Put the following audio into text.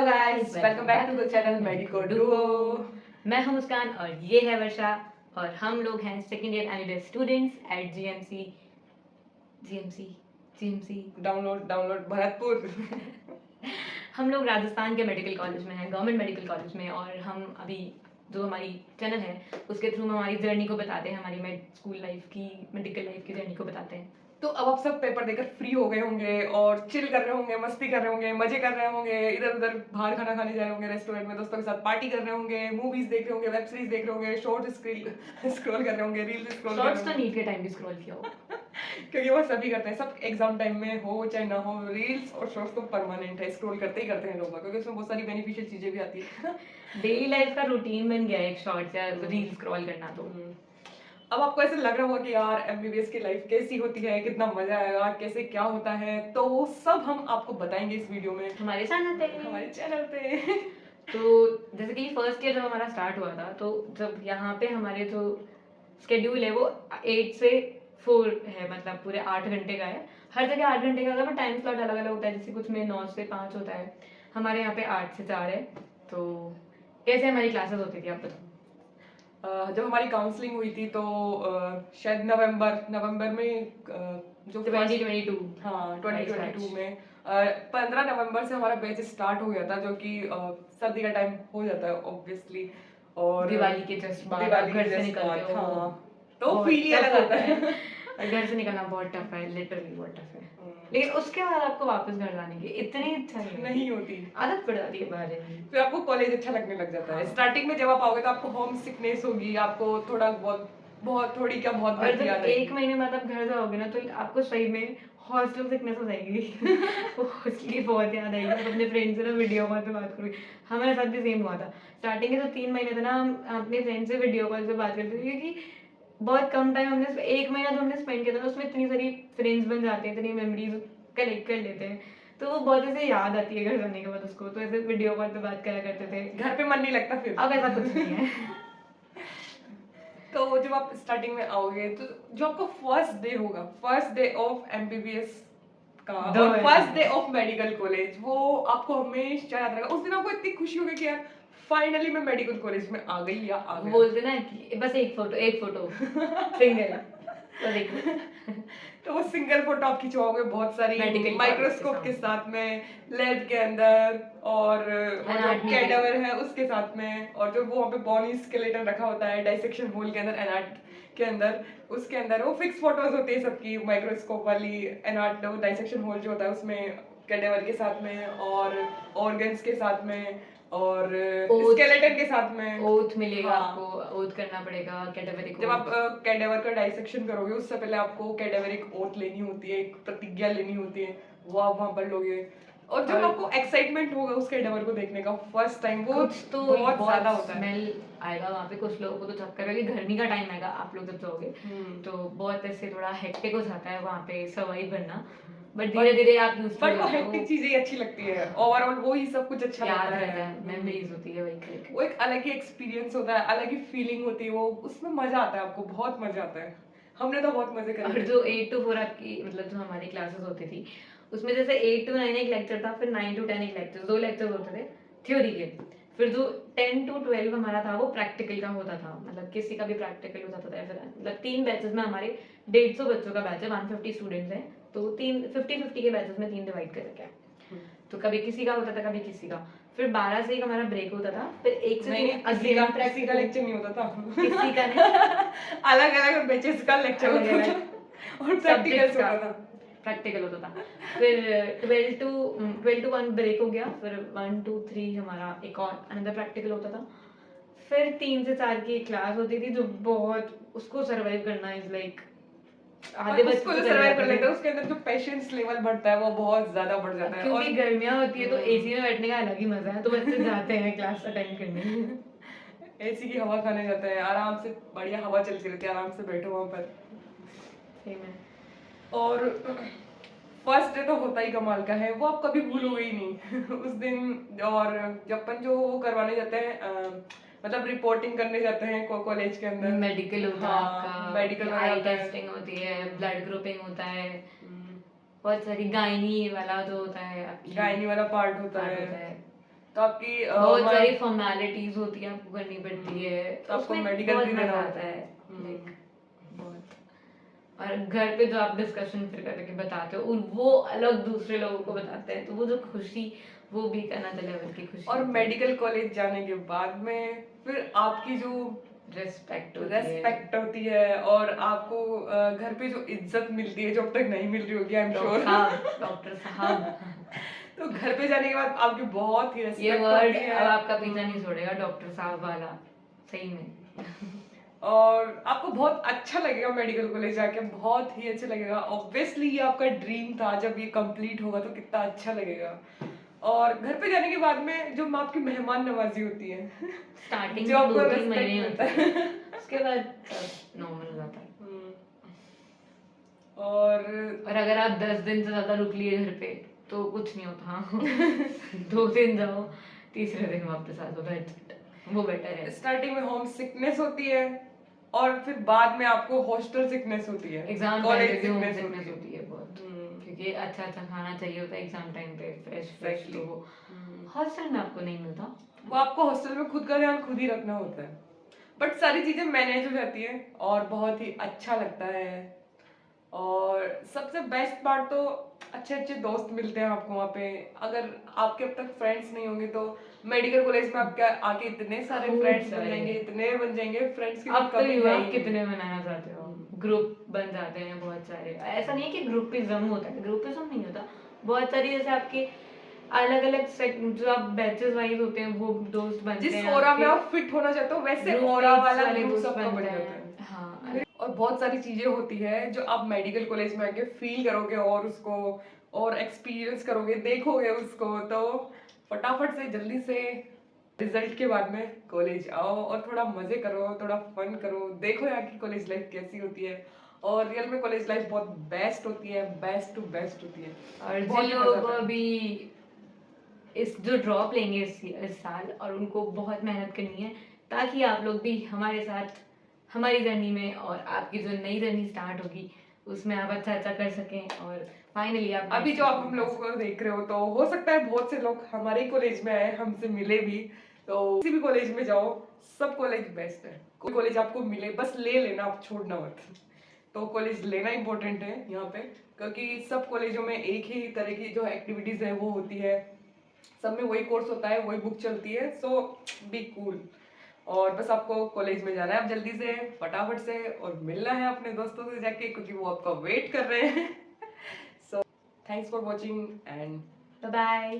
Guys, welcome back to the channel medico duo. मैं हूं मुस्कान और ये है वर्षा और हम लोग हैं second year MBBS students at GMC डाउनलोड भरतपुर। हम लोग राजस्थान के मेडिकल कॉलेज में हैं, गवर्नमेंट मेडिकल कॉलेज में। और हम अभी जो हमारी चैनल है उसके थ्रू हम हमारी जर्नी को बताते हैं, हमारी स्कूल लाइफ की, मेडिकल लाइफ की जर्नी को बताते हैं। तो अब आप सब पेपर देकर फ्री हो गए होंगे और चिल कर रहे होंगे, मस्ती कर रहे होंगे, मजे कर रहे होंगे, इधर उधर बाहर खाना खाने जा रहे होंगे, रेस्टोरेंट में दोस्तों के साथ पार्टी कर रहे होंगे, मूवीज देख रहे होंगे, वेब सीरीज देख रहे होंगे, शॉर्ट स्क्रॉल कर रहे होंगे, रील्स स्क्रॉल कर रहे शॉर्ट्स तो नीट के टाइम भी स्क्रॉल किया हो क्योंकि वो सभी करते हैं, सब एग्जाम टाइम में हो चाहे ना हो, रील्स और शॉर्ट्स तो परमानेंट है, स्क्रॉल करते ही करते हैं लोग, क्योंकि उसमें बहुत सारी बेनिफिशियल चीजें भी आती है। डेली लाइफ का रूटीन बन गया है एक शॉर्ट्स या रील स्क्रॉल करना। तो अब आपको ऐसे लग रहा होगा कि यार एमबीबीएस की लाइफ कैसी होती है, कितना मजा आएगा, कैसे क्या होता है, तो वो सब हम आपको बताएंगे इस वीडियो में हमारे चैनल पे। तो जैसे कि फर्स्ट ईयर जब हमारा स्टार्ट हुआ था, तो जब यहाँ पे हमारे जो स्केड्यूल है वो 8 से 4 है, मतलब पूरे 8 घंटे का है। हर जगह 8 घंटे का होता है, पर टाइम स्लॉट अलग अलग होता है। जैसे कुछ में 9 से 5 होता है, हमारे यहाँ पे 8 से 4 है। तो कैसे हमारी क्लासेस होती थी आप बताओ। जब हमारी काउंसलिंग हुई थी तो शायद नवंबर में जो 2022 हाँ 2022 में 15 नवंबर से हमारा बैच स्टार्ट हो गया था, जो कि सर्दी का टाइम हो जाता है ऑब्वियसली, और दिवाली के जस्ट बाद घर से निकलते हो। हाँ, तो फील ही अलग होता है। और घर से निकलना बहुत टफ है, लिटरली बहुत टफ है। लेकिन उसके बाद आपको वापस घर जाने की इतनी इच्छा नहीं होती, आदत पड़ जाती है बाहर रहने की। फिर आपको कॉलेज अच्छा लगने लग जाता है। स्टार्टिंग में जब आप आओगे तो आपको होम सिकनेस होगी, आपको थोड़ा बहुत थोड़ी क्या बहुत और जब 1 महीने बाद आप घर जाओगे ना, तो आपको सही में हॉस्टल सिकनेस हो जाएगी। हॉस्टल की बहुत याद आएगी। आप अपने फ्रेंड से ना वीडियो कॉल पे बात करोगे। हमारे साथ भी सेम हुआ था। स्टार्टिंग के जो 3 महीने थे ना, हम अपने फ्रेंड से वीडियो कॉल पे बात करते थे, क्योंकि बहुत कम टाइम हमने 1 महीना जो हमने स्पेंड किया था, उसमें इतनी सारी फ्रेंड्स बन जाते हैं, इतनी मेमोरीज कलेक्ट कर लेते हैं। तो वो बहुत ऐसे याद आती है घर जाने के बाद उसको। तो ऐसे वीडियो कॉल पे बात करा करते थे। घर पे मन नहीं लगता फिर। अब ऐसा कुछ नहीं है। तो जब आप स्टार्टिंग में आओगे तो जो आपका फर्स्ट डे होगा, फर्स्ट डे ऑफ एमबीबीएस का और first day of medical college, वो आपको हमेशा याद रहेगा। उस दिन आपको इतनी खुशी होगी कि यार फाइनली मैं मेडिकल कॉलेज में आ गई या आ गया। बोलते ना कि बस एक फोटो सिंगल तो देखो। तो वो सिंगल फोटो आप खिंचवाओगे बहुत सारी Medical माइक्रोस्कोप के साथ में, लैब के अंदर, और जो कैडावर है उसके साथ में, और जो वो वहाँ पे बॉनी स्केलेटन रखा होता है डाइसेक्शन होल के अंदर, एनाट के अंदर, उसके अंदर वो फिक्स फोटोज होती है सबकी, माइक्रोस्कोप वाली एनाट डाइसेक्शन होल जो होता है उसमें कैडावर के साथ में, और ऑर्गन्स के साथ में, और स्केलेटन के साथ में। ओथ मिलेगा। हाँ। आपको ओथ करना पड़ेगा कैडावरिक। जब आप कैडावर का डाइसेक्शन करोगे उससे पहले आपको कैडावरिक ओथ लेनी होती है, एक प्रतिज्ञा लेनी होती है, वो आप वहां पर लोगे। और जब आपको एक्साइटमेंट होगा उस कैडावर को देखने का फर्स्ट टाइम, वो तो बहुत ज्यादा होता है। स्मेल आएगा वहाँ पे, कुछ लोगों को तो चक्कर आएगी। गर्मी का टाइम आएगा, आप लोग जब जाओगे तो बहुत ऐसे थोड़ा हेक्टिक हो जाता है वहाँ पे सर्वाइव करना। बट धीरे धीरे आप यूज्ड हो जाते हो। हेक्टिक चीजें ही अच्छी लगती है, ओवरऑल वो ही सब कुछ अच्छा लगता है, मेमोरीज होती है वही। वो एक अलग ही एक्सपीरियंस होता है, अलग ही फीलिंग होती है, वो उसमें मजा आता है, आपको बहुत मजा आता है। हमने तो बहुत मजे करे। और जो 8 to 4 आपकी मतलब जो हमारी क्लासेस होती थी, उसमें जैसे 8 to 9 एक लेक्चर था, फिर 9 to 10 एक लेक्चर, 2 लेक्चर होते थे थ्योरी के। फिर जो 10 to 12 हमारा था वो प्रैक्टिकल का होता था, मतलब किसी का भी प्रैक्टिकल हो जाता था। फिर मतलब 3 बैचेस में हमारे 150 बच्चों का बैच है, 150 स्टूडेंट्स हैं, तो 50-50 के बैचेस में 3 डिवाइड कर रखा है। तो कभी किसी का होता था, कभी किसी का। फिर 12 से एक हमारा ब्रेक होता था, फिर 1 से 3 अगला प्रैक्टिकल लेक्चर नहीं होता था, किसी का नहीं। अलग अलग बैचेस का लेक्चर होता था और प्रैक्टिकल होता था। फिर 12 to 1 ब्रेक हो गया, फिर 1 to 3 हमारा एक और अनदर प्रैक्टिकल होता था। फिर 3 से 4 की क्लास होती थी, जो बहुत उसको सर्वाइव करना इज लाइक आधे बच्चे को सर्वाइव कर लेते हैं। उसके अंदर जो पेशेंस लेवल बढ़ता है वो बहुत ज्यादा बढ़ जाता है, क्योंकि गर्मियां होती है तो एसी में बैठने का अलग ही मजा है, तो बच्चे जाते हैं क्लास अटेंड करने। एसी की हवा खाने जाते हैं, आराम से बढ़िया हवा चलती रहती है, आराम से बैठो वहां पर। सही में। और फर्स्ट डे तो होता ही कमाल का है, वो आप कभी भूलोगे ही नहीं। उस दिन और जब अपन जो वो करवाने जाते हैं, मतलब रिपोर्टिंग करने जाते हैं कॉलेज के अंदर, मेडिकल होता है आपका, मेडिकल आई टेस्टिंग होती है, ब्लड ग्रुपिंग होता है, बहुत सारी गायनी वाला जो होता है, गायनी वाला पार्ट होता है। तो आपकी बहुत सारी फॉर्मेलिटीज होती है, आपको करनी पड़ती है, तो आपको उसमें मेडिकल बहुत भी देना मजा होता आता है। है, लाइक बहुत। और घर पे जो आप डिस्कशन फिर करके बताते हो, वो अलग दूसरे लोगों को बताते हैं, तो वो जो खुशी, वो भी एक अनदर लेवल की खुशी और होती है। मेडिकल कॉलेज जाने के बाद में फिर आपकी जो रेस्पेक्ट होती है और आपको घर पे जो इज्जत मिलती है जो अब तक नहीं मिल रही होगी, आई एम श्योर। डॉक्टर साहब तो घर पे जाने के बाद आपकी बहुत ही ये रिस्पेक्ट वर्ड होती है। अब आपका पीछा नहीं छोड़ेगा, डॉक्टर साहब वाला, सही में। और आपको बहुत अच्छा लगेगा मेडिकल कॉलेज जाके, बहुत ही अच्छा लगेगा। ऑब्वियसली ये आपका ड्रीम था, जब ये कंप्लीट होगा तो कितना अच्छा लगेगा। और घर पे जाने के बाद में जो आपकी मेहमान नवाजी होती है, स्टार्टिंग जो के आपको 2-3 रिस्पेक्ट महीने मिलता होते है। हैं, उसके बाद सब नॉर्मल हो जाता है। और और अगर आप 10 दिन से ज्यादा रुक लिए घर पे तो कुछ नहीं होता। हाँ 2 दिन जाओ, तीसरे दिन वापस आ जाओ, that's it. वो बेटर है। स्टार्टिंग में होम सिकनेस होती है और फिर बाद में आपको हॉस्टल सिकनेस होती है, एग्जाम टाइम कॉलेज पे भी होम सिकनेस सिकनेस होती है बहुत, क्योंकि अच्छा अच्छा खाना चाहिए होता है एग्जाम टाइम पे, फ्रेश Exactly. तो वो हॉस्टल में आपको नहीं मिलता। वो आपको हॉस्टल में खुद का ध्यान खुद ही रखना होता है, बट सारी चीजें मैनेज हो जाती है और बहुत ही अच्छा लगता है। और सबसे बेस्ट पार्ट तो अच्छे अच्छे दोस्त मिलते हैं आपको वहाँ पे। अगर आपके अब तक फ्रेंड्स नहीं होंगे तो मेडिकल कॉलेज में आपके आके इतने सारे खूब फ्रेंड्स बन सारे। जाएंगे, इतने बन जाएंगे, फ्रेंड्स की अब तो कमी है युवा ही नहीं। कितने बनाना चाहते हो, ग्रुप बन जाते हैं बहुत सारे। ऐसा नहीं है कि ग्रुपिज्म होता है, ग्रुपिज्म नहीं होता, बहुत सारी जैसे आपके अलग अलग जो आप बैचेस वाइज होते हैं वो दोस्त बनते जिस हैं, ओरा में आप फिट होना चाहते हो वैसे ओरा वाला ग्रुप सबका बन जाता है। हाँ। और बहुत सारी चीजें होती है जो आप मेडिकल कॉलेज में आके फील करोगे और उसको और एक्सपीरियंस करोगे, देखोगे उसको, तो फटाफट से जल्दी से रिजल्ट के बाद में कॉलेज आओ और थोड़ा मजे करो, थोड़ा फन करो, देखो यहाँ की कॉलेज लाइफ कैसी होती है। और रियल में कॉलेज लाइफ बहुत बेस्ट होती है, बेस्ट टू बेस्ट होती है। और बहुत जिन ही मजा लोग आता है। अभी इस जो ड्रॉप लेंगे इस साल, और उनको बहुत मेहनत करनी है ताकि आप लोग भी हमारे साथ हमारी जर्नी में, और आपकी जो नई जर्नी स्टार्ट होगी उसमें आप अच्छा अच्छा कर सकें, और फाइनली आप अभी जो आप हम लोगों को देख रहे हो तो हो सकता है बहुत से लोग हमारे कॉलेज में आए, हमसे मिले भी, तो किसी भी कॉलेज में जाओ, सब कॉलेज बेस्ट है। कोई कॉलेज आपको मिले बस ले लेना, आप छोड़ना मत। तो कॉलेज लेना इंपॉर्टेंट है यहाँ पे, क्योंकि सब कॉलेजों में एक ही तरह की जो एक्टिविटीज है वो होती है, सब में वही कोर्स होता है, वही बुक चलती है। सो बी कूल। और बस आपको कॉलेज में जाना है अब जल्दी से फटाफट से, और मिलना है अपने दोस्तों से जाके, क्योंकि वो आपका वेट कर रहे हैं। So thanks for watching and bye bye.